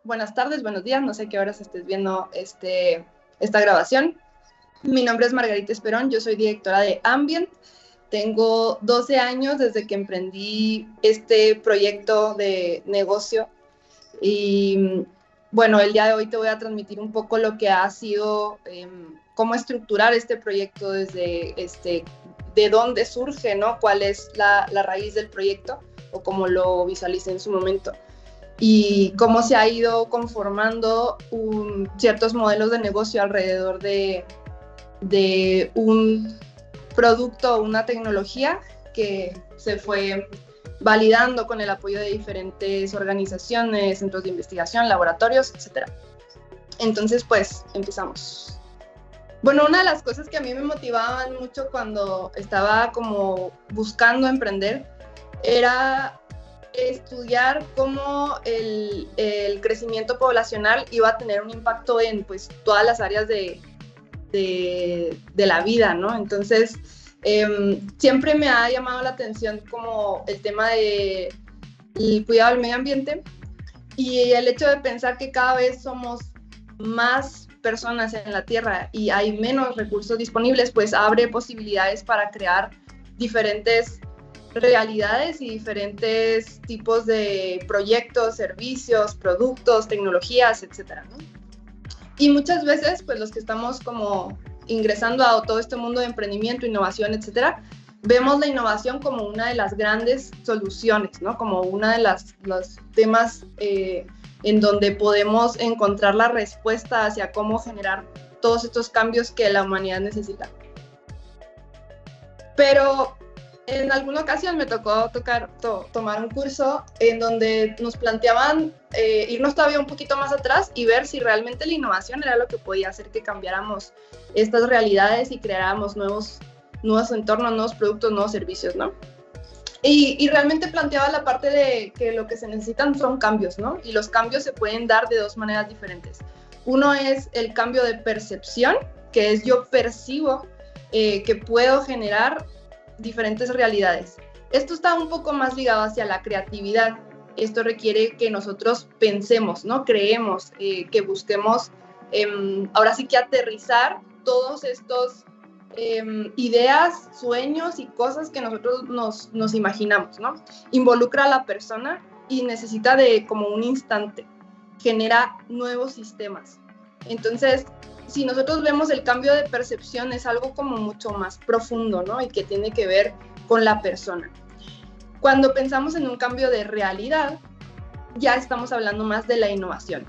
buenas tardes, buenos días, no sé qué horas estés viendo esta grabación. Mi nombre es Margarita Esperón, yo soy directora de Ambient. Tengo 12 años desde que emprendí este proyecto de negocio y bueno, el día de hoy te voy a transmitir un poco lo que ha sido, cómo estructurar este proyecto desde de dónde surge, ¿no? Cuál es la raíz del proyecto o cómo lo visualicé en su momento y cómo se ha ido conformando ciertos modelos de negocio alrededor de un producto o una tecnología que se fue validando con el apoyo de diferentes organizaciones, centros de investigación, laboratorios, etc. Entonces, pues, empezamos. Bueno, una de las cosas que a mí me motivaban mucho cuando estaba como buscando emprender era estudiar cómo el crecimiento poblacional iba a tener un impacto en pues todas las áreas de la vida, ¿no? Entonces, siempre me ha llamado la atención como el tema del cuidado del medio ambiente y el hecho de pensar que cada vez somos más personas en la Tierra y hay menos recursos disponibles, pues abre posibilidades para crear diferentes realidades y diferentes tipos de proyectos, servicios, productos, tecnologías, etcétera, ¿no? Y muchas veces, pues los que estamos como ingresando a todo este mundo de emprendimiento, innovación, etcétera, vemos la innovación como una de las grandes soluciones, ¿no? Como una de los temas en donde podemos encontrar la respuesta hacia cómo generar todos estos cambios que la humanidad necesita. Pero en alguna ocasión me tocó tomar un curso en donde nos planteaban irnos todavía un poquito más atrás y ver si realmente la innovación era lo que podía hacer que cambiáramos estas realidades y creáramos nuevos entornos, nuevos productos, nuevos servicios, ¿no? Y realmente planteaba la parte de que lo que se necesitan son cambios, ¿no? Y los cambios se pueden dar de dos maneras diferentes. Uno es el cambio de percepción, que es yo percibo que puedo generar diferentes realidades. Esto está un poco más ligado hacia la creatividad. Esto requiere que nosotros pensemos, ¿no? Creemos, que busquemos ahora sí que aterrizar todos estos ideas, sueños y cosas que nosotros nos imaginamos, ¿no? Involucra a la persona y necesita de como un instante. Genera nuevos sistemas. Entonces, si nosotros vemos el cambio de percepción es algo como mucho más profundo, ¿no? Y que tiene que ver con la persona. Cuando pensamos en un cambio de realidad, ya estamos hablando más de la innovación.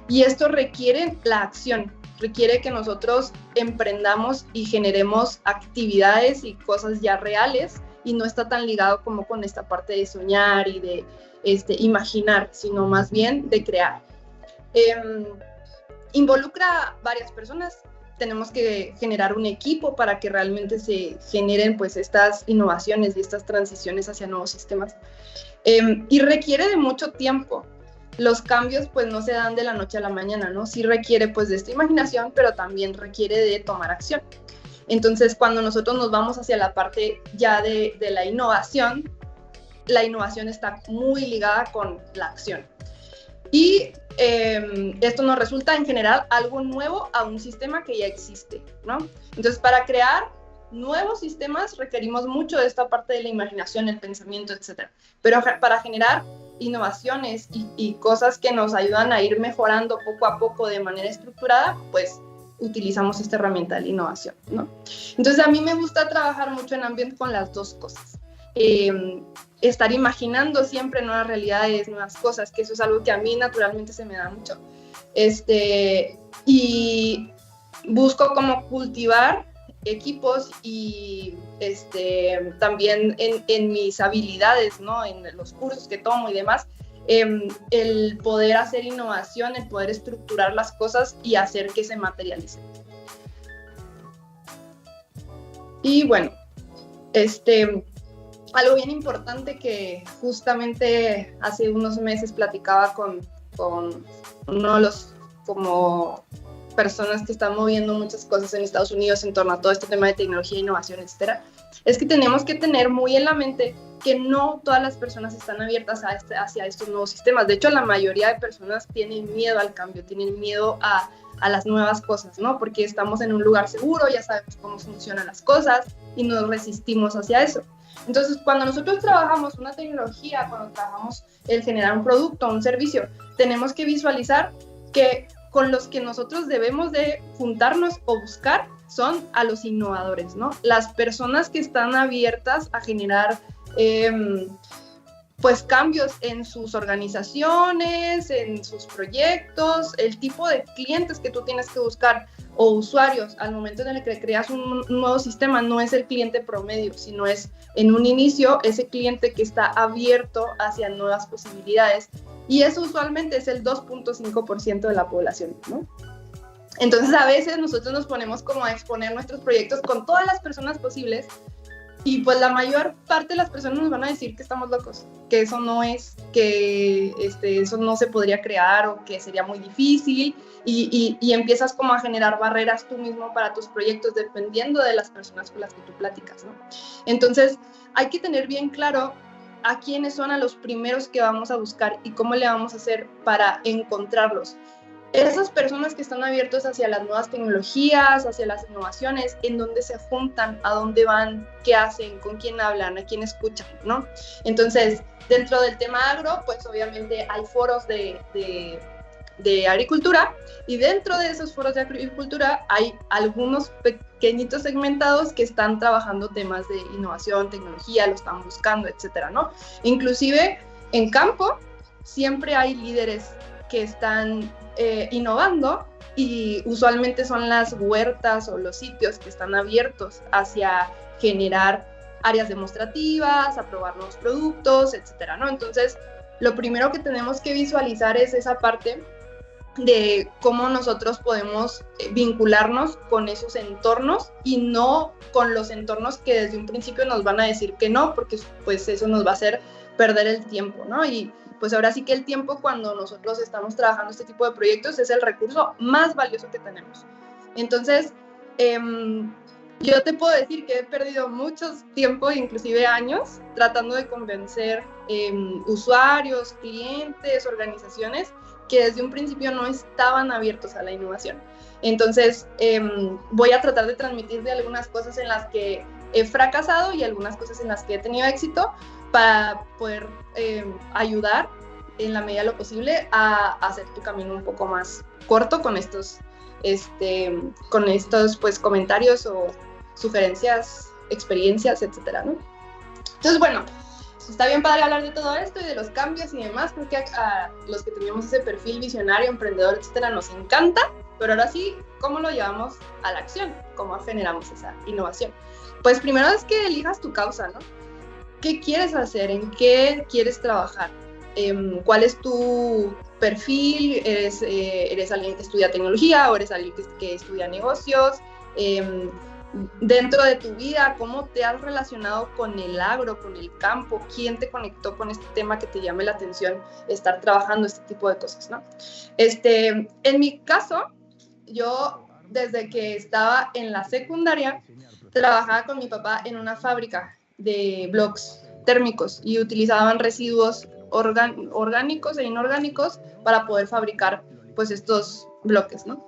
Y esto requiere la acción, requiere que nosotros emprendamos y generemos actividades y cosas ya reales y no está tan ligado como con esta parte de soñar y de imaginar, sino más bien de crear. Involucra varias personas, tenemos que generar un equipo para que realmente se generen pues estas innovaciones y estas transiciones hacia nuevos sistemas. Y requiere de mucho tiempo. Los cambios pues no se dan de la noche a la mañana, ¿no? Sí requiere pues de esta imaginación, pero también requiere de tomar acción. Entonces, cuando nosotros nos vamos hacia la parte ya de la innovación está muy ligada con la acción. Y esto nos resulta en general algo nuevo a un sistema que ya existe, ¿no? Entonces, para crear nuevos sistemas requerimos mucho de esta parte de la imaginación, el pensamiento, etc. Pero para generar innovaciones y cosas que nos ayudan a ir mejorando poco a poco de manera estructurada, pues utilizamos esta herramienta de la innovación, ¿no? Entonces, a mí me gusta trabajar mucho en Ambient con las dos cosas. Estar imaginando siempre nuevas realidades, nuevas cosas, que eso es algo que a mí naturalmente se me da mucho. Y busco como cultivar equipos y también en mis habilidades, ¿no? En los cursos que tomo y demás, el poder hacer innovación, el poder estructurar las cosas y hacer que se materialicen. Y bueno, algo bien importante que justamente hace unos meses platicaba con uno de los como personas que están moviendo muchas cosas en Estados Unidos en torno a todo este tema de tecnología, innovación, etcétera, es que tenemos que tener muy en la mente que no todas las personas están abiertas hacia estos nuevos sistemas. De hecho, la mayoría de personas tienen miedo al cambio, tienen miedo a las nuevas cosas, ¿no? Porque estamos en un lugar seguro, ya sabemos cómo funcionan las cosas y nos resistimos hacia eso. Entonces, cuando nosotros trabajamos una tecnología, cuando trabajamos el generar un producto, un servicio, tenemos que visualizar que con los que nosotros debemos de juntarnos o buscar son a los innovadores, ¿no? Las personas que están abiertas a generar pues cambios en sus organizaciones, en sus proyectos, el tipo de clientes que tú tienes que buscar o usuarios al momento en el que creas un nuevo sistema no es el cliente promedio, sino es en un inicio ese cliente que está abierto hacia nuevas posibilidades y eso usualmente es el 2.5% de la población, ¿no? Entonces a veces nosotros nos ponemos como a exponer nuestros proyectos con todas las personas posibles y pues la mayor parte de las personas nos van a decir que estamos locos, que eso no es, que eso no se podría crear o que sería muy difícil y empiezas como a generar barreras tú mismo para tus proyectos dependiendo de las personas con las que tú platicas, ¿no? Entonces hay que tener bien claro a quiénes son a los primeros que vamos a buscar y cómo le vamos a hacer para encontrarlos. Esas personas que están abiertos hacia las nuevas tecnologías, hacia las innovaciones, en dónde se juntan, a dónde van, qué hacen, con quién hablan, a quién escuchan, ¿no? Entonces, dentro del tema agro, pues obviamente hay foros de agricultura y dentro de esos foros de agricultura hay algunos pequeñitos segmentados que están trabajando temas de innovación, tecnología, lo están buscando, etcétera, ¿no? Inclusive en campo siempre hay líderes que están innovando y usualmente son las huertas o los sitios que están abiertos hacia generar áreas demostrativas, a probar nuevos productos, etcétera, ¿no? Entonces, lo primero que tenemos que visualizar es esa parte de cómo nosotros podemos vincularnos con esos entornos y no con los entornos que desde un principio nos van a decir que no, porque pues eso nos va a hacer perder el tiempo, ¿no? Y pues ahora sí que el tiempo cuando nosotros estamos trabajando este tipo de proyectos es el recurso más valioso que tenemos. Entonces, yo te puedo decir que he perdido mucho tiempo, inclusive años, tratando de convencer usuarios, clientes, organizaciones que desde un principio no estaban abiertos a la innovación. Entonces, voy a tratar de transmitir de algunas cosas en las que he fracasado y algunas cosas en las que he tenido éxito para poder ayudar en la medida de lo posible a hacer tu camino un poco más corto con estos pues, comentarios o sugerencias, experiencias, etcétera, ¿no? Entonces, bueno, está bien padre hablar de todo esto y de los cambios y demás, porque a los que tenemos ese perfil visionario, emprendedor, etcétera, nos encanta, pero ahora sí, ¿cómo lo llevamos a la acción? ¿Cómo generamos esa innovación? Pues primero es que elijas tu causa, ¿no? ¿Qué quieres hacer? ¿En qué quieres trabajar? ¿Cuál es tu perfil? ¿Eres alguien que estudia tecnología o eres alguien que estudia negocios? Dentro de tu vida, ¿cómo te has relacionado con el agro, con el campo? ¿Quién te conectó con este tema que te llame la atención estar trabajando este tipo de cosas, ¿no? En mi caso, yo desde que estaba en la secundaria trabajaba con mi papá en una fábrica de bloques térmicos y utilizaban residuos orgánicos e inorgánicos para poder fabricar pues estos bloques, ¿no?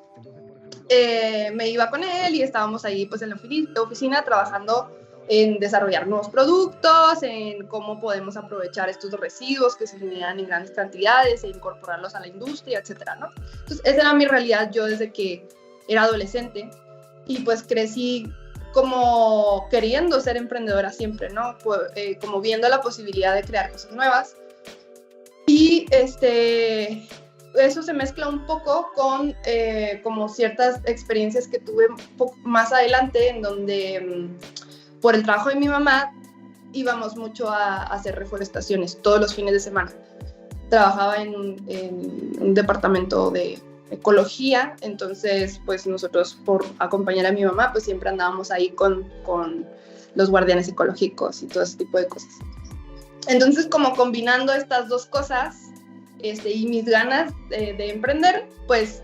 Me iba con él y estábamos ahí pues en la oficina trabajando en desarrollar nuevos productos, en cómo podemos aprovechar estos residuos que se generan en grandes cantidades e incorporarlos a la industria, etcétera, ¿no? Entonces esa era mi realidad yo desde que era adolescente y pues crecí como queriendo ser emprendedora siempre, ¿no? Como viendo la posibilidad de crear cosas nuevas. Y eso se mezcla un poco con como ciertas experiencias que tuve un poco más adelante, en donde por el trabajo de mi mamá íbamos mucho a hacer reforestaciones todos los fines de semana. Trabajaba en un departamento de ecología, entonces pues nosotros por acompañar a mi mamá pues siempre andábamos ahí con los guardianes ecológicos y todo ese tipo de cosas. Entonces como combinando estas dos cosas y mis ganas de emprender, pues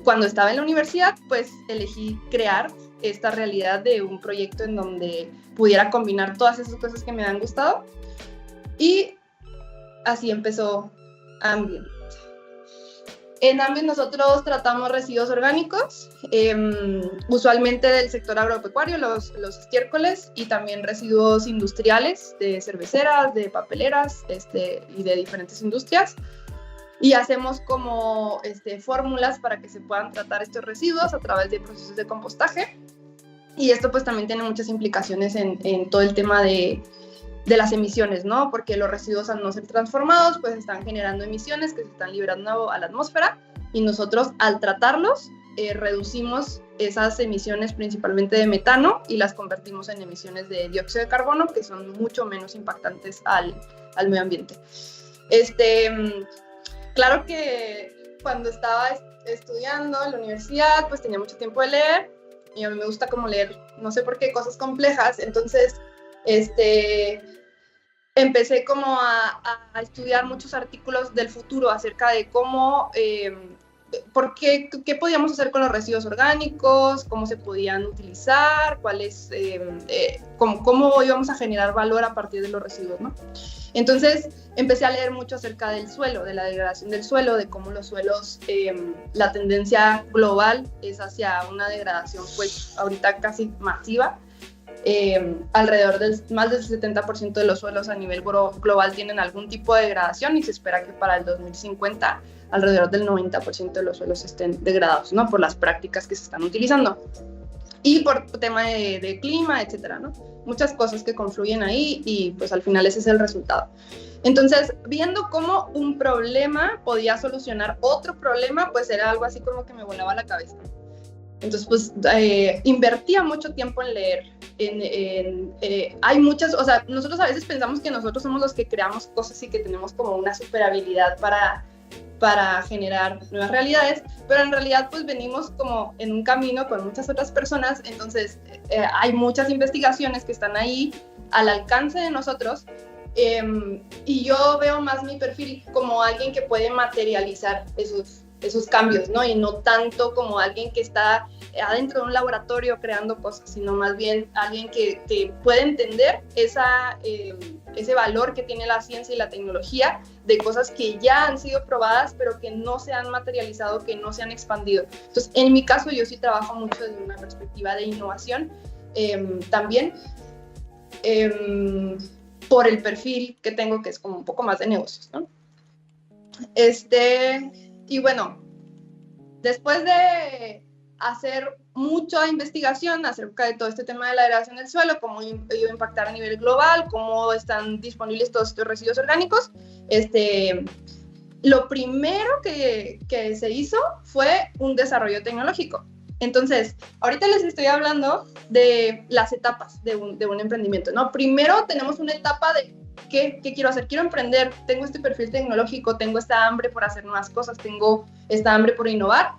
cuando estaba en la universidad pues elegí crear esta realidad de un proyecto en donde pudiera combinar todas esas cosas que me han gustado. Y así empezó Ambient. En Ambient nosotros tratamos residuos orgánicos, usualmente del sector agropecuario, los estiércoles, y también residuos industriales de cerveceras, de papeleras y de diferentes industrias. Y hacemos como fórmulas para que se puedan tratar estos residuos a través de procesos de compostaje. Y esto pues también tiene muchas implicaciones en todo el tema de las emisiones, ¿no? Porque los residuos, al no ser transformados, pues están generando emisiones que se están liberando a la atmósfera, y nosotros al tratarlos reducimos esas emisiones principalmente de metano y las convertimos en emisiones de dióxido de carbono, que son mucho menos impactantes al medio ambiente. Claro que cuando estaba estudiando en la universidad, pues tenía mucho tiempo de leer, y a mí me gusta como leer, no sé por qué, cosas complejas. Entonces empecé como a estudiar muchos artículos del futuro acerca de cómo, qué podíamos hacer con los residuos orgánicos, cómo se podían utilizar, cómo íbamos a generar valor a partir de los residuos, ¿no? Entonces empecé a leer mucho acerca del suelo, de la degradación del suelo, de cómo los suelos, la tendencia global es hacia una degradación pues ahorita casi masiva. Alrededor más del 70% de los suelos a nivel global tienen algún tipo de degradación, y se espera que para el 2050 alrededor del 90% de los suelos estén degradados, ¿no? Por las prácticas que se están utilizando y por tema de clima, etcétera, ¿no? Muchas cosas que confluyen ahí, y pues al final ese es el resultado. Entonces, viendo cómo un problema podía solucionar otro problema, pues era algo así como que me volaba la cabeza. Entonces, pues, invertía mucho tiempo en leer. Hay muchas, o sea, nosotros a veces pensamos que nosotros somos los que creamos cosas y que tenemos como una super habilidad para generar nuevas realidades, pero en realidad pues venimos como en un camino con muchas otras personas. Entonces hay muchas investigaciones que están ahí al alcance de nosotros, y yo veo más mi perfil como alguien que puede materializar esos cambios, ¿no? Y no tanto como alguien que está adentro de un laboratorio creando cosas, sino más bien alguien que puede entender ese valor que tiene la ciencia y la tecnología de cosas que ya han sido probadas, pero que no se han materializado, que no se han expandido. Entonces, en mi caso, yo sí trabajo mucho desde una perspectiva de innovación, también por el perfil que tengo, que es como un poco más de negocios, ¿no? Y bueno, después de hacer mucha investigación acerca de todo este tema de la degradación del suelo, cómo iba a impactar a nivel global, cómo están disponibles todos estos residuos orgánicos, lo primero que se hizo fue un desarrollo tecnológico. Entonces, ahorita les estoy hablando de las etapas de un emprendimiento, ¿no? Primero tenemos una etapa de ¿qué quiero hacer? Quiero emprender, tengo este perfil tecnológico, tengo esta hambre por hacer nuevas cosas, tengo esta hambre por innovar,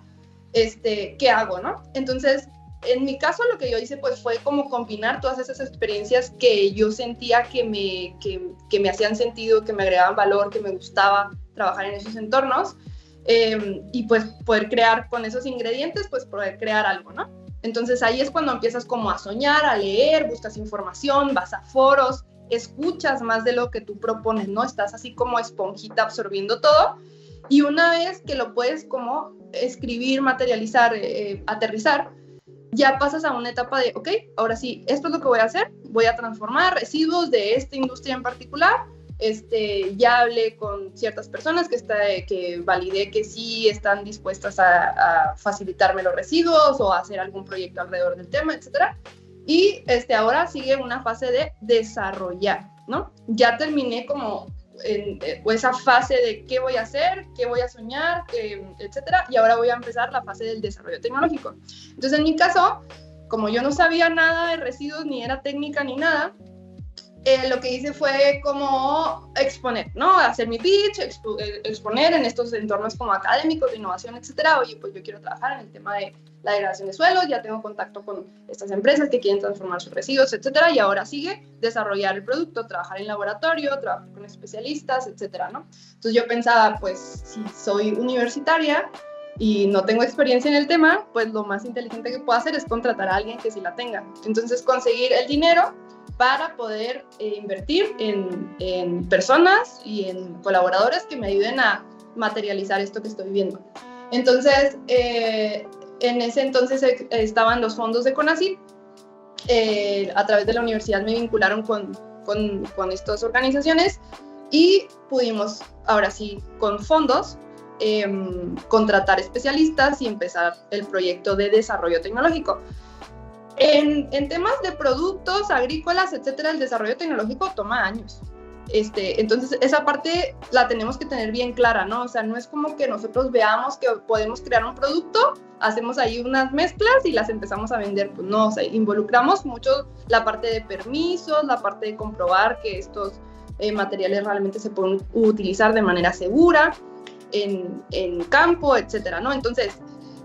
¿qué hago, no? Entonces, en mi caso, lo que yo hice pues fue como combinar todas esas experiencias que yo sentía que me hacían sentido, que me agregaban valor, que me gustaba trabajar en esos entornos, y pues poder crear con esos ingredientes, pues poder crear algo, ¿no? Entonces ahí es cuando empiezas como a soñar, a leer, buscas información, vas a foros, escuchas más de lo que tú propones, ¿no? Estás así como esponjita absorbiendo todo, y una vez que lo puedes como escribir, materializar, aterrizar, ya pasas a una etapa de, ok, ahora sí, esto es lo que voy a hacer, voy a transformar residuos de esta industria en particular. Ya hablé con ciertas personas que validé que sí están dispuestas a facilitarme los residuos o a hacer algún proyecto alrededor del tema, etcétera. Y ahora sigue una fase de desarrollar, ¿no? Ya terminé como esa fase de qué voy a hacer, qué voy a soñar, etcétera, y ahora voy a empezar la fase del desarrollo tecnológico. Entonces, en mi caso, como yo no sabía nada de residuos, ni era técnica, ni nada, lo que hice fue como exponer, ¿no? Hacer mi pitch, exponer en estos entornos como académicos, de innovación, etcétera. Oye, pues yo quiero trabajar en el tema de la degradación de suelos, ya tengo contacto con estas empresas que quieren transformar sus residuos, etcétera, y ahora sigue desarrollar el producto, trabajar en laboratorio, trabajar con especialistas, etcétera, ¿no? Entonces yo pensaba, pues si soy universitaria, y no tengo experiencia en el tema, pues lo más inteligente que puedo hacer es contratar a alguien que sí la tenga. Entonces, conseguir el dinero para poder invertir en personas y en colaboradores que me ayuden a materializar esto que estoy viendo. Entonces, en ese entonces estaban los fondos de CONACYT. A través de la universidad me vincularon con estas organizaciones y pudimos, ahora sí, con fondos, contratar especialistas y empezar el proyecto de desarrollo tecnológico. En temas de productos agrícolas, etcétera, el desarrollo tecnológico toma años. Entonces, esa parte la tenemos que tener bien clara, ¿no? O sea, no es como que nosotros veamos que podemos crear un producto, hacemos ahí unas mezclas y las empezamos a vender. Pues no, o sea, involucramos mucho la parte de permisos, la parte de comprobar que estos materiales realmente se pueden utilizar de manera segura en campo, etcétera, ¿no? Entonces,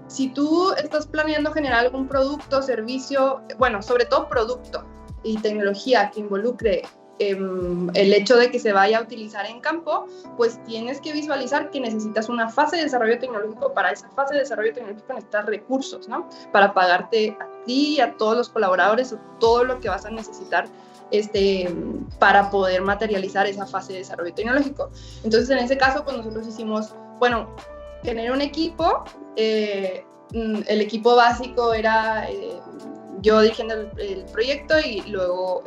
si tú estás planeando generar algún producto, servicio, bueno, sobre todo producto y tecnología que involucre el hecho de que se vaya a utilizar en campo, pues tienes que visualizar que necesitas una fase de desarrollo tecnológico. Para esa fase de desarrollo tecnológico necesitas recursos, ¿no? Para pagarte a ti y a todos los colaboradores o todo lo que vas a necesitar para poder materializar esa fase de desarrollo tecnológico. Entonces, en ese caso, pues nosotros hicimos, bueno, tener un equipo. El equipo básico era yo dirigiendo el proyecto y luego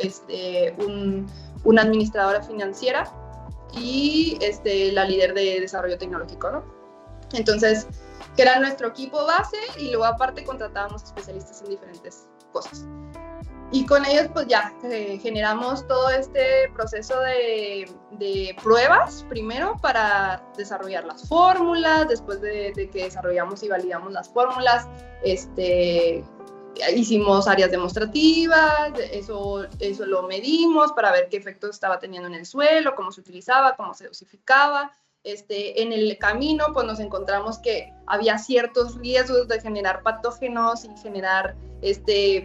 una administradora financiera y la líder de desarrollo tecnológico, ¿no? Entonces, que era nuestro equipo base y luego aparte contratábamos especialistas en diferentes cosas. Y con ellos pues ya generamos todo este proceso de pruebas, primero para desarrollar las fórmulas, después de que desarrollamos y validamos las fórmulas, hicimos áreas demostrativas, eso lo medimos para ver qué efectos estaba teniendo en el suelo, cómo se utilizaba, cómo se dosificaba. En el camino pues nos encontramos que había ciertos riesgos de generar patógenos y generar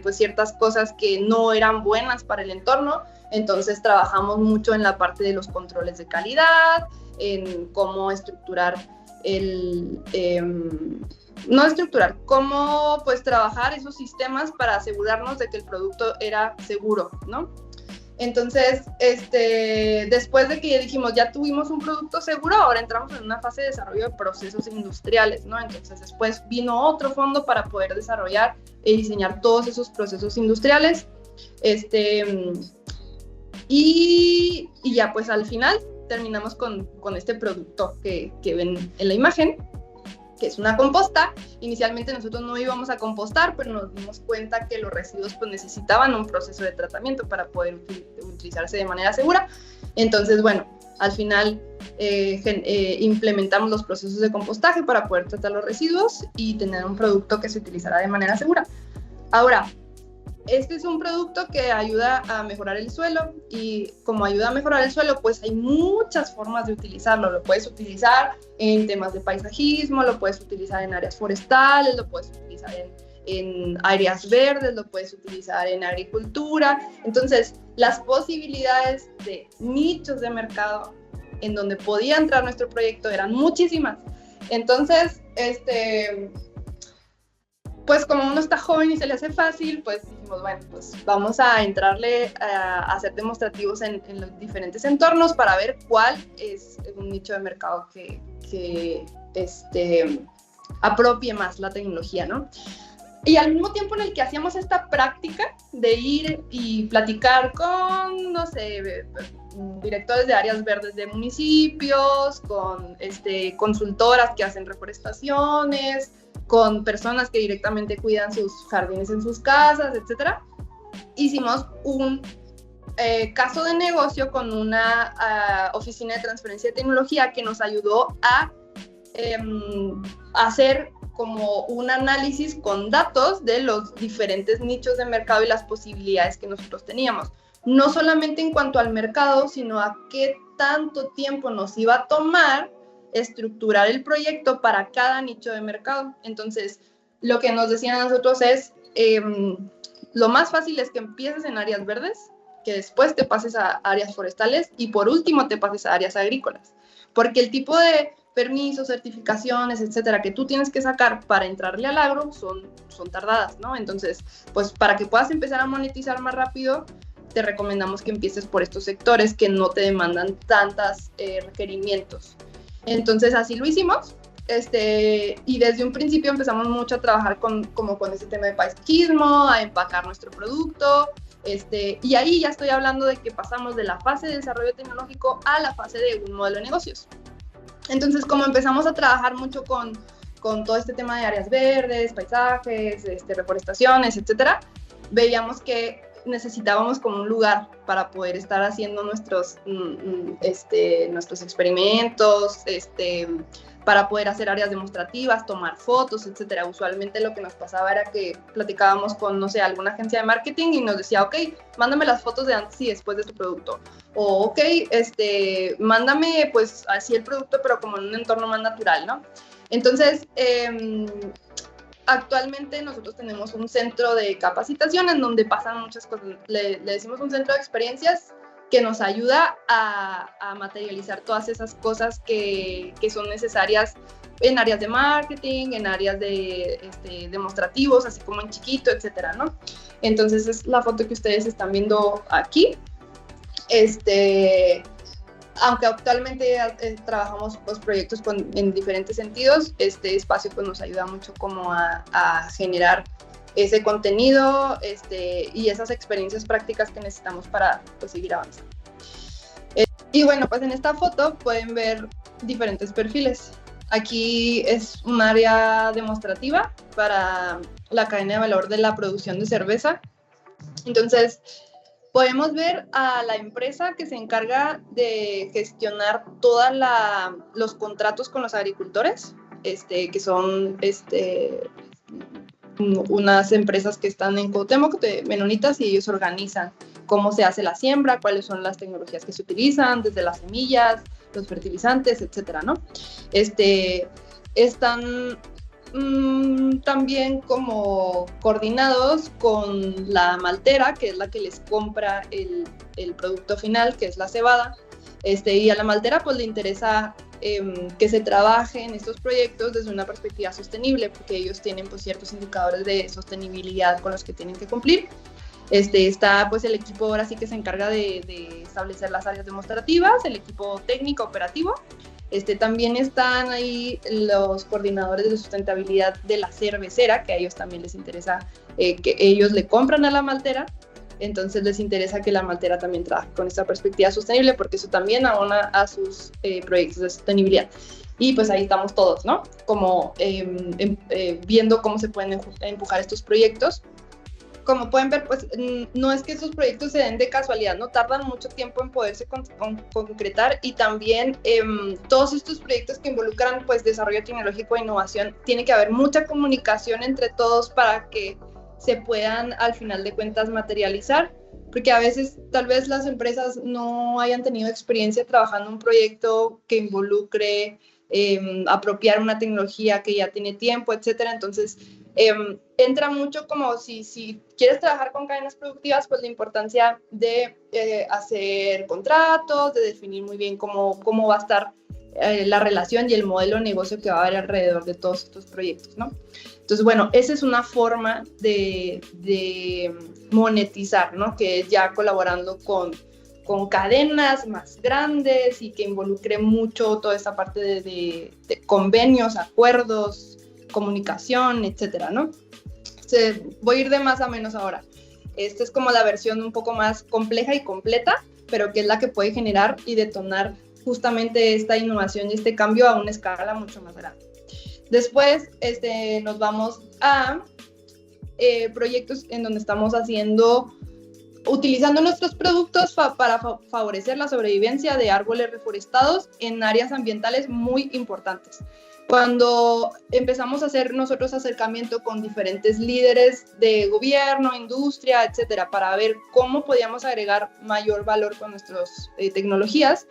pues ciertas cosas que no eran buenas para el entorno. Entonces trabajamos mucho en la parte de los controles de calidad, en cómo estructurar cómo pues trabajar esos sistemas para asegurarnos de que el producto era seguro, ¿no? Entonces, después de que dijimos, ya tuvimos un producto seguro, ahora entramos en una fase de desarrollo de procesos industriales, ¿no? Entonces, después vino otro fondo para poder desarrollar y diseñar todos esos procesos industriales. Y ya, pues al final terminamos con este producto que ven en la imagen, que es una composta. Inicialmente nosotros no íbamos a compostar, pero nos dimos cuenta que los residuos pues necesitaban un proceso de tratamiento para poder utilizarse de manera segura. Entonces, bueno, al final implementamos los procesos de compostaje para poder tratar los residuos y tener un producto que se utilizará de manera segura. Ahora, este es un producto que ayuda a mejorar el suelo y como ayuda a mejorar el suelo, pues hay muchas formas de utilizarlo. Lo puedes utilizar en temas de paisajismo, lo puedes utilizar en áreas forestales, lo puedes utilizar en áreas verdes, lo puedes utilizar en agricultura. Entonces, las posibilidades de nichos de mercado en donde podía entrar nuestro proyecto eran muchísimas. Entonces, pues como uno está joven y se le hace fácil, pues dijimos, bueno, pues vamos a entrarle a hacer demostrativos en los diferentes entornos para ver cuál es un nicho de mercado que apropie más la tecnología, ¿no? Y al mismo tiempo en el que hacíamos esta práctica de ir y platicar con, no sé, directores de áreas verdes de municipios, con consultoras que hacen reforestaciones, con personas que directamente cuidan sus jardines en sus casas, etcétera, hicimos un caso de negocio con una oficina de transferencia de tecnología que nos ayudó a hacer como un análisis con datos de los diferentes nichos de mercado y las posibilidades que nosotros teníamos. No solamente en cuanto al mercado, sino a qué tanto tiempo nos iba a tomar estructurar el proyecto para cada nicho de mercado. Entonces, lo que nos decían a nosotros es, lo más fácil es que empieces en áreas verdes, que después te pases a áreas forestales y por último te pases a áreas agrícolas. Porque el tipo de permisos, certificaciones, etcétera, que tú tienes que sacar para entrarle al agro son tardadas, ¿no? Entonces, pues para que puedas empezar a monetizar más rápido, te recomendamos que empieces por estos sectores que no te demandan tantos requerimientos. Entonces, así lo hicimos. Y desde un principio empezamos mucho a trabajar con este tema de paisajismo, a empacar nuestro producto, y ahí ya estoy hablando de que pasamos de la fase de desarrollo tecnológico a la fase de un modelo de negocios. Entonces, como empezamos a trabajar mucho con todo este tema de áreas verdes, paisajes, reforestaciones, etcétera, veíamos que necesitábamos como un lugar para poder estar haciendo nuestros experimentos, para poder hacer áreas demostrativas, tomar fotos, etcétera. Usualmente lo que nos pasaba era que platicábamos con, no sé, alguna agencia de marketing y nos decía, ok, mándame las fotos de antes y después de tu producto. O, ok, mándame pues así el producto, pero como en un entorno más natural, ¿no? Entonces, actualmente nosotros tenemos un centro de capacitación en donde pasan muchas cosas. Le decimos un centro de experiencias que nos ayuda a materializar todas esas cosas que son necesarias en áreas de marketing, en áreas de demostrativos, así como en chiquito, etcétera, ¿no? Entonces es la foto que ustedes están viendo aquí. Aunque actualmente trabajamos pues, proyectos en diferentes sentidos, este espacio pues, nos ayuda mucho como a generar ese contenido y esas experiencias prácticas que necesitamos para pues, seguir avanzando. Y bueno, pues en esta foto pueden ver diferentes perfiles. Aquí es un área demostrativa para la cadena de valor de la producción de cerveza. Entonces, podemos ver a la empresa que se encarga de gestionar todos los contratos con los agricultores, que son unas empresas que están en Cuauhtémoc, de menonitas, y ellos organizan cómo se hace la siembra, cuáles son las tecnologías que se utilizan, desde las semillas, los fertilizantes, etcétera, ¿no? Están también como coordinados con la maltera, que es la que les compra el producto final, que es la cebada, y a la maltera pues le interesa que se trabaje en estos proyectos desde una perspectiva sostenible, porque ellos tienen pues ciertos indicadores de sostenibilidad con los que tienen que cumplir. Está pues el equipo ahora sí que se encarga de establecer las áreas demostrativas, el equipo técnico operativo. También están ahí los coordinadores de sustentabilidad de la cervecera, que a ellos también les interesa que ellos le compran a la maltera, entonces les interesa que la maltera también trabaje con esta perspectiva sostenible, porque eso también abona a sus proyectos de sostenibilidad. Y pues ahí estamos todos, ¿no? Como viendo cómo se pueden empujar estos proyectos. Como pueden ver, pues no es que estos proyectos se den de casualidad, no tardan mucho tiempo en poderse concretar, y también todos estos proyectos que involucran pues desarrollo tecnológico e innovación, tiene que haber mucha comunicación entre todos para que se puedan al final de cuentas materializar, porque a veces tal vez las empresas no hayan tenido experiencia trabajando en un proyecto que involucre apropiar una tecnología que ya tiene tiempo, etcétera. Entonces entra mucho como si quieres trabajar con cadenas productivas, pues la importancia de hacer contratos, de definir muy bien cómo va a estar la relación y el modelo de negocio que va a haber alrededor de todos estos proyectos, ¿no? Entonces, bueno, esa es una forma de monetizar, ¿no? Que es ya colaborando con cadenas más grandes y que involucre mucho toda esta parte de convenios, acuerdos, comunicación, etcétera, ¿no? Voy a ir de más a menos ahora. Esta es como la versión un poco más compleja y completa, pero que es la que puede generar y detonar justamente esta innovación y este cambio a una escala mucho más grande. Después nos vamos a proyectos en donde estamos utilizando nuestros productos para favorecer la sobrevivencia de árboles reforestados en áreas ambientales muy importantes. Cuando empezamos a hacer nosotros acercamiento con diferentes líderes de gobierno, industria, etcétera, para ver cómo podíamos agregar mayor valor con nuestras tecnologías,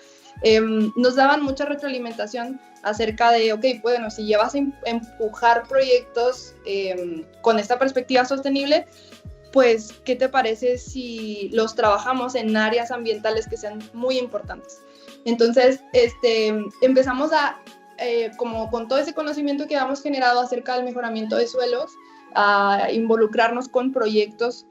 nos daban mucha retroalimentación acerca de, ok, bueno, si llevas a empujar proyectos con esta perspectiva sostenible, pues, ¿qué te parece si los trabajamos en áreas ambientales que sean muy importantes? Entonces, empezamos a como con todo ese conocimiento que hemos generado acerca del mejoramiento de suelos, a involucrarnos con proyectos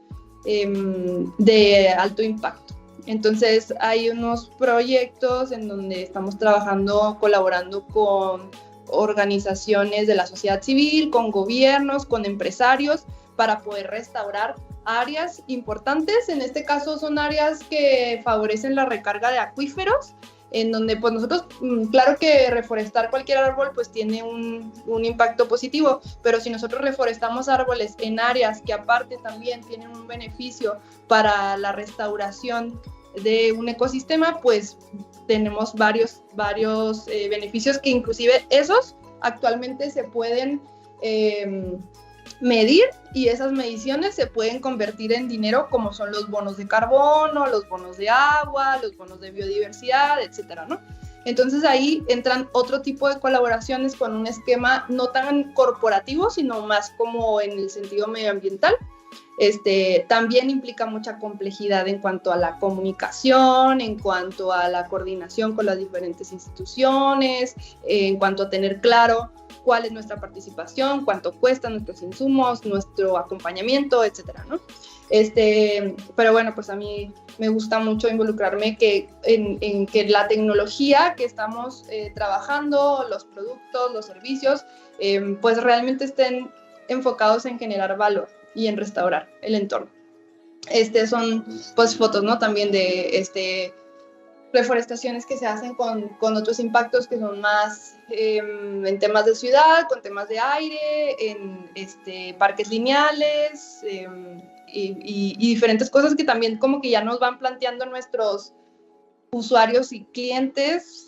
de alto impacto. Entonces hay unos proyectos en donde estamos trabajando, colaborando con organizaciones de la sociedad civil, con gobiernos, con empresarios, para poder restaurar áreas importantes. En este caso son áreas que favorecen la recarga de acuíferos, en donde pues nosotros, claro que reforestar cualquier árbol pues tiene un impacto positivo, pero si nosotros reforestamos árboles en áreas que aparte también tienen un beneficio para la restauración de un ecosistema, pues tenemos varios beneficios que inclusive esos actualmente se pueden medir, y esas mediciones se pueden convertir en dinero, como son los bonos de carbono, los bonos de agua, los bonos de biodiversidad, etcétera, ¿no? Entonces ahí entran otro tipo de colaboraciones con un esquema no tan corporativo, sino más como en el sentido medioambiental. También implica mucha complejidad en cuanto a la comunicación, en cuanto a la coordinación con las diferentes instituciones, en cuanto a tener claro cuál es nuestra participación, cuánto cuestan nuestros insumos, nuestro acompañamiento, etcétera, ¿no? Pero bueno, pues a mí me gusta mucho involucrarme en que la tecnología que estamos trabajando, los productos, los servicios, pues realmente estén enfocados en generar valor y en restaurar el entorno. Son pues fotos, ¿no? También de reforestaciones que se hacen con otros impactos que son más en temas de ciudad, con temas de aire, en parques lineales y diferentes cosas que también como que ya nos van planteando nuestros usuarios y clientes,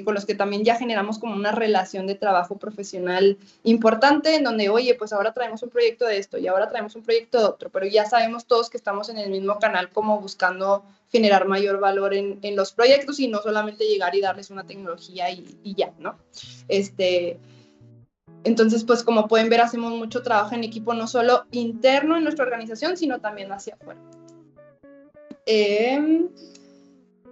con los que también ya generamos como una relación de trabajo profesional importante, en donde, oye, pues ahora traemos un proyecto de esto y ahora traemos un proyecto de otro, pero ya sabemos todos que estamos en el mismo canal, como buscando generar mayor valor en los proyectos y no solamente llegar y darles una tecnología y ya, ¿no? Entonces, pues como pueden ver, hacemos mucho trabajo en equipo, no solo interno en nuestra organización, sino también hacia afuera.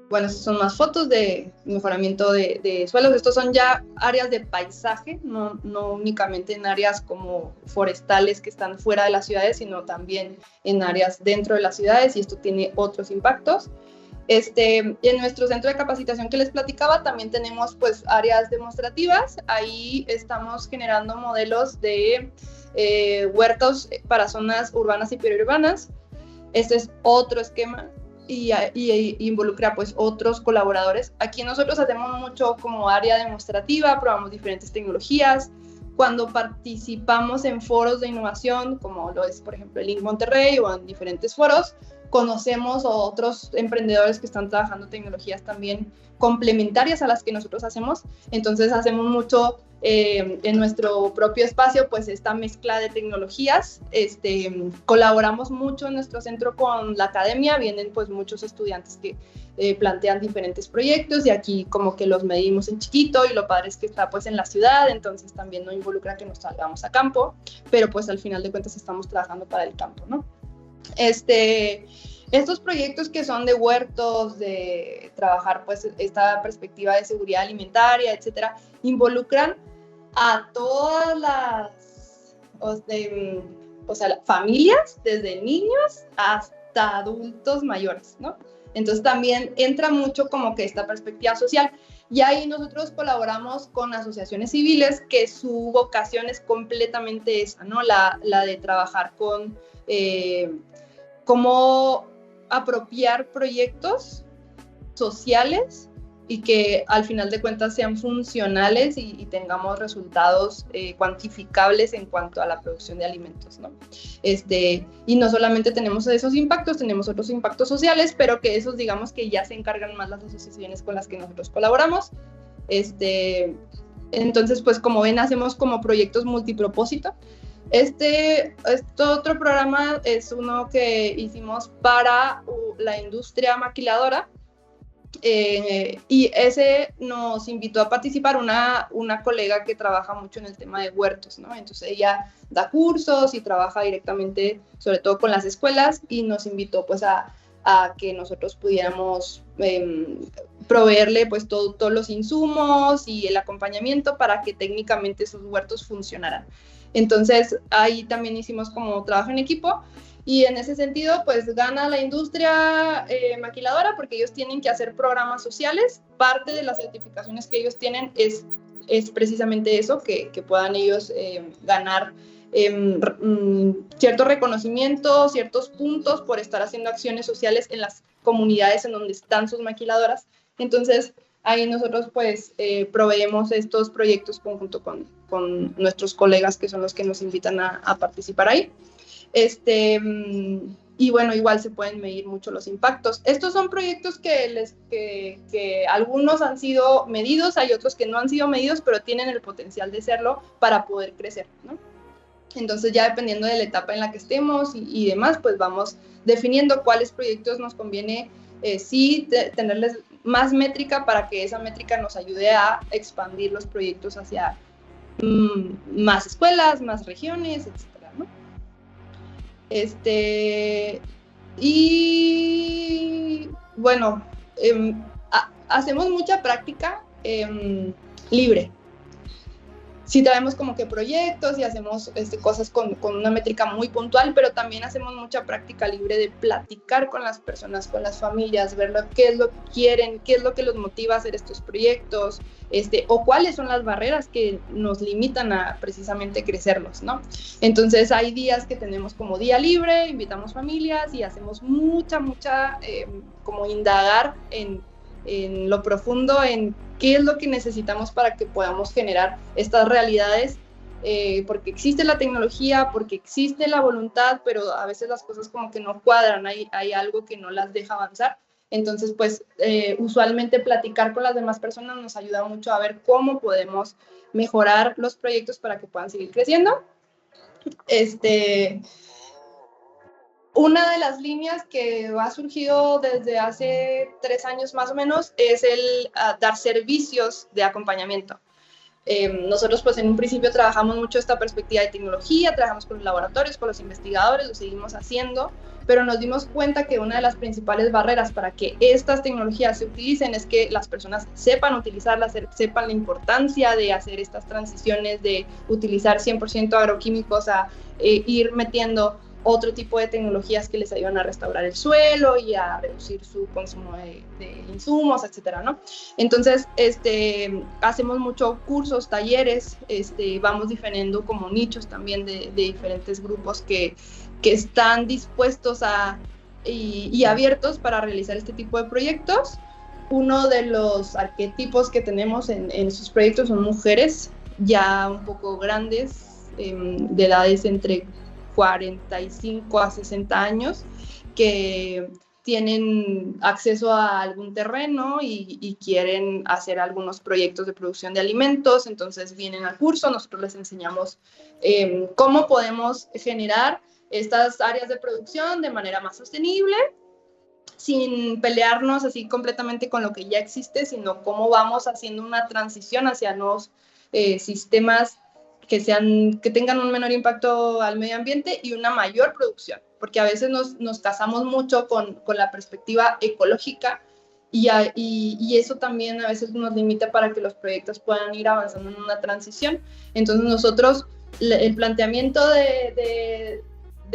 Bueno, estas son más fotos de mejoramiento de suelos. Estos son ya áreas de paisaje, no únicamente en áreas como forestales que están fuera de las ciudades, sino también en áreas dentro de las ciudades, y esto tiene otros impactos. En nuestro centro de capacitación que les platicaba también tenemos pues áreas demostrativas. Ahí estamos generando modelos de huertos para zonas urbanas y periurbanas. Este es otro esquema y involucra pues otros colaboradores. Aquí nosotros hacemos mucho como área demostrativa, probamos diferentes tecnologías. Cuando participamos en foros de innovación, como lo es por ejemplo el Link Monterrey o en diferentes foros, conocemos a otros emprendedores que están trabajando tecnologías también complementarias a las que nosotros hacemos. Entonces hacemos mucho en nuestro propio espacio, pues esta mezcla de tecnologías. Colaboramos mucho en nuestro centro con la academia, vienen pues muchos estudiantes que plantean diferentes proyectos y aquí como que los medimos en chiquito, y lo padre es que está pues en la ciudad, entonces también no involucra que nos salgamos a campo, pero pues al final de cuentas estamos trabajando para el campo, ¿no? Estos proyectos que son de huertos, de trabajar pues esta perspectiva de seguridad alimentaria, etcétera, involucran a todas las familias, desde niños hasta adultos mayores, ¿no? Entonces también entra mucho como que esta perspectiva social, y ahí nosotros colaboramos con asociaciones civiles que su vocación es completamente esa, ¿no? La de trabajar con cómo apropiar proyectos sociales y que al final de cuentas sean funcionales y tengamos resultados cuantificables en cuanto a la producción de alimentos, ¿no? Y no solamente tenemos esos impactos, tenemos otros impactos sociales, pero que esos digamos que ya se encargan más las asociaciones con las que nosotros colaboramos. Entonces, pues como ven, hacemos como proyectos multipropósito. Este otro programa es uno que hicimos para la industria maquiladora, y ese nos invitó a participar una colega que trabaja mucho en el tema de huertos, ¿no? Entonces ella da cursos y trabaja directamente sobre todo con las escuelas, y nos invitó pues a que nosotros pudiéramos proveerle pues todos los insumos y el acompañamiento para que técnicamente esos huertos funcionaran. Entonces ahí también hicimos como trabajo en equipo y en ese sentido pues gana la industria maquiladora porque ellos tienen que hacer programas sociales. Parte de las certificaciones que ellos tienen es precisamente eso, que puedan ellos ganar cierto reconocimiento, ciertos puntos por estar haciendo acciones sociales en las comunidades en donde están sus maquiladoras. Entonces ahí nosotros pues proveemos estos proyectos conjunto con nuestros colegas que son los que nos invitan a participar ahí. Y bueno, igual se pueden medir mucho los impactos. Estos son proyectos que algunos han sido medidos, hay otros que no han sido medidos, pero tienen el potencial de serlo para poder crecer, ¿no? Entonces ya dependiendo de la etapa en la que estemos y demás, pues vamos definiendo cuáles proyectos nos conviene tenerles más métrica para que esa métrica nos ayude a expandir los proyectos hacia más escuelas, más regiones, etcétera, ¿no? Y bueno, hacemos mucha práctica libre. Sí traemos como que proyectos y hacemos cosas con una métrica muy puntual, pero también hacemos mucha práctica libre de platicar con las personas, con las familias, ver qué es lo que quieren, qué es lo que los motiva a hacer estos proyectos, o cuáles son las barreras que nos limitan a precisamente crecerlos, ¿no? Entonces hay días que tenemos como día libre, invitamos familias y hacemos mucha como indagar en lo profundo, en qué es lo que necesitamos para que podamos generar estas realidades, porque existe la tecnología, porque existe la voluntad, pero a veces las cosas como que no cuadran, hay algo que no las deja avanzar. Entonces, pues, usualmente platicar con las demás personas nos ayuda mucho a ver cómo podemos mejorar los proyectos para que puedan seguir creciendo. Una de las líneas que ha surgido desde hace 3 años más o menos es el dar servicios de acompañamiento. Nosotros pues en un principio trabajamos mucho esta perspectiva de tecnología, trabajamos con los laboratorios, con los investigadores, lo seguimos haciendo, pero nos dimos cuenta que una de las principales barreras para que estas tecnologías se utilicen es que las personas sepan utilizarlas, sepan la importancia de hacer estas transiciones, de utilizar 100% agroquímicos a ir metiendo otro tipo de tecnologías que les ayudan a restaurar el suelo y a reducir su consumo de insumos, etcétera, ¿no? Entonces, hacemos muchos cursos, talleres, vamos diferendo como nichos también de diferentes grupos que están dispuestos y abiertos para realizar este tipo de proyectos. Uno de los arquetipos que tenemos en sus proyectos son mujeres ya un poco grandes, de edades entre 45 a 60 años, que tienen acceso a algún terreno y quieren hacer algunos proyectos de producción de alimentos. Entonces vienen al curso, nosotros les enseñamos cómo podemos generar estas áreas de producción de manera más sostenible, sin pelearnos así completamente con lo que ya existe, sino cómo vamos haciendo una transición hacia nuevos sistemas que tengan un menor impacto al medio ambiente y una mayor producción, porque a veces nos casamos mucho con la perspectiva ecológica y eso también a veces nos limita para que los proyectos puedan ir avanzando en una transición. Entonces nosotros, el planteamiento de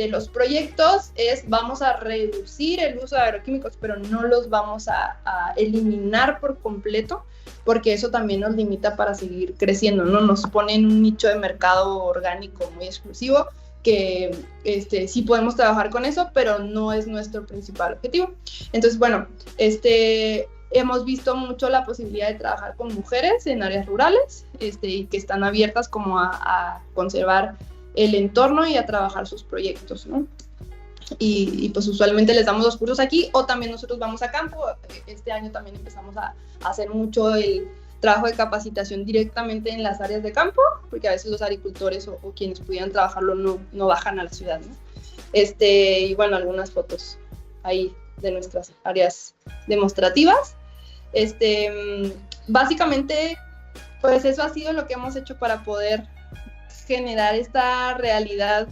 los proyectos es: vamos a reducir el uso de agroquímicos, pero no los vamos a eliminar por completo, porque eso también nos limita para seguir creciendo, ¿no? Nos pone en un nicho de mercado orgánico muy exclusivo, que sí podemos trabajar con eso, pero no es nuestro principal objetivo. Entonces, bueno, hemos visto mucho la posibilidad de trabajar con mujeres en áreas rurales, y que están abiertas como a conservar el entorno y a trabajar sus proyectos, ¿no? Y pues usualmente les damos los cursos aquí, o también nosotros vamos a campo. Este año también empezamos a hacer mucho el trabajo de capacitación directamente en las áreas de campo, porque a veces los agricultores o quienes pudieran trabajarlo no bajan a la ciudad, ¿no? Y bueno, algunas fotos ahí de nuestras áreas demostrativas. Básicamente, pues eso ha sido lo que hemos hecho para poder generar esta realidad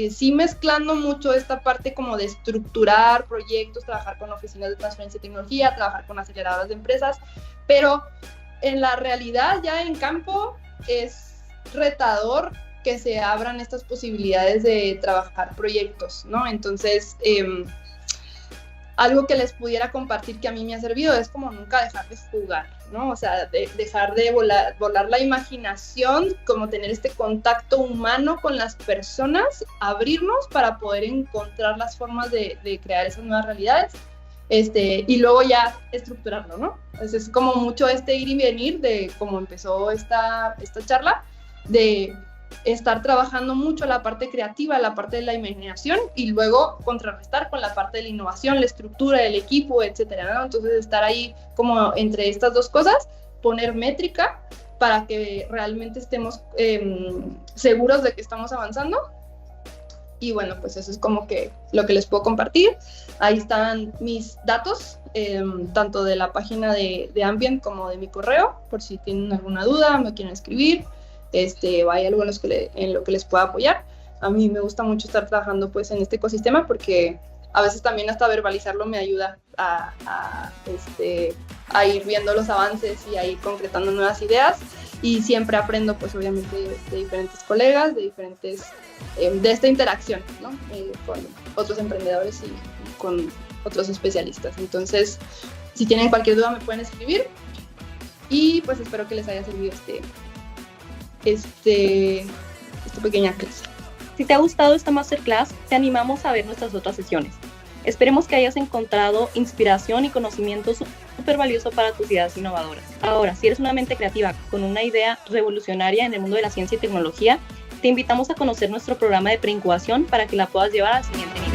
sí mezclando mucho esta parte como de estructurar proyectos, trabajar con oficinas de transferencia de tecnología, trabajar con aceleradoras de empresas, pero en la realidad ya en campo es retador que se abran estas posibilidades de trabajar proyectos, ¿no? Entonces, algo que les pudiera compartir que a mí me ha servido es como nunca dejar de jugar, ¿no? O sea, dejar de volar la imaginación, como tener este contacto humano con las personas, abrirnos para poder encontrar las formas de crear esas nuevas realidades, y luego ya estructurarlo, ¿no? Entonces es como mucho ir y venir de cómo empezó esta charla, de estar trabajando mucho la parte creativa, la parte de la imaginación y luego contrarrestar con la parte de la innovación, la estructura, el equipo, etcétera, ¿no? Entonces estar ahí como entre estas dos cosas, poner métrica para que realmente estemos seguros de que estamos avanzando. Y bueno, pues eso es como que lo que les puedo compartir. Ahí están mis datos, tanto de la página de Ambient como de mi correo, por si tienen alguna duda, me quieren escribir. Hay algo en lo que les pueda apoyar. A mí me gusta mucho estar trabajando pues en este ecosistema porque a veces también hasta verbalizarlo me ayuda a ir viendo los avances y a ir concretando nuevas ideas, y siempre aprendo pues obviamente de diferentes colegas, de esta interacción, ¿no? Con otros emprendedores y con otros especialistas. Entonces, si tienen cualquier duda me pueden escribir y pues espero que les haya servido esta pequeña clase. Si te ha gustado esta masterclass, te animamos a ver nuestras otras sesiones. Esperemos que hayas encontrado inspiración y conocimiento súper valioso para tus ideas innovadoras. Ahora, si eres una mente creativa con una idea revolucionaria en el mundo de la ciencia y tecnología, te invitamos a conocer nuestro programa de preincubación para que la puedas llevar al siguiente nivel.